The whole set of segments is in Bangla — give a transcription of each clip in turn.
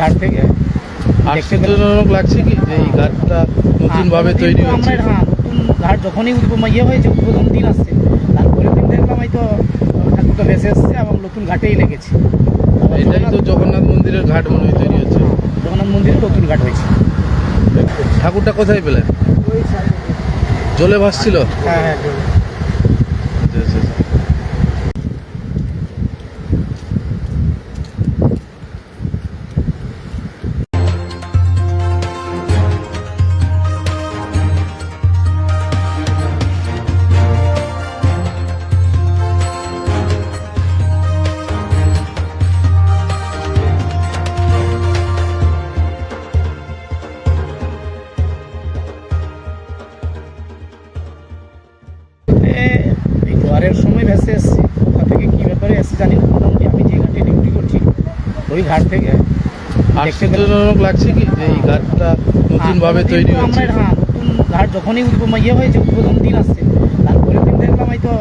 ঘাট থেকে আশ্চর্যজনক লাগছে কি যে এই ঘাটটা নতুন ভাবে তৈরি হচ্ছে। নতুন ঘাট যখনই হয়েছে উদ্বোধন দিন আসছে, তারপরের দিন দেখলাম হয়তো ঠাকুরটা ভেসে এসছে এবং নতুন ঘাটেই লেগেছে। এটাই তো জগন্নাথ মন্দিরের ঘাট মনে হয় তৈরি হচ্ছে। জগন্নাথ মন্দিরে নতুন ঘাট হয়েছে। ঠাকুরটা কোথায় পেলেন? জলে ভাসছিল? হ্যাঁ। আচ্ছা, আচ্ছা, আচ্ছা। এই জোয়ারের সময় ভেসে এসছি, কোথা থেকে কী ব্যাপারে এসছি জানি না। মোটামুটি আমি যে ঘাটে ডিউটি করছি ওই ঘাট থেকে আশ্চর্যজনক লাগছে কি যে এই ঘাটটা নতুন ভাবে তৈরি হচ্ছে। নতুন ঘাট যখনই হয়েছে উদ্বোধন দিন আসছে, তারপরের দিন দেখলাম হয়তো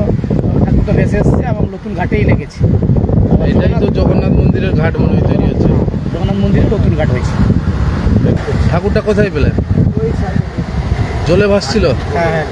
ঠাকুরটা ভেসে এসছে এবং নতুন ঘাটেই লেগেছে। এটাই তো জগন্নাথ মন্দিরের ঘাট মনে হয় তৈরি হচ্ছে। জগন্নাথ মন্দিরে নতুন ঘাট হয়েছে। ঠাকুরটা কোথায় পেলেন? জলে ভাসছিল? হ্যাঁ।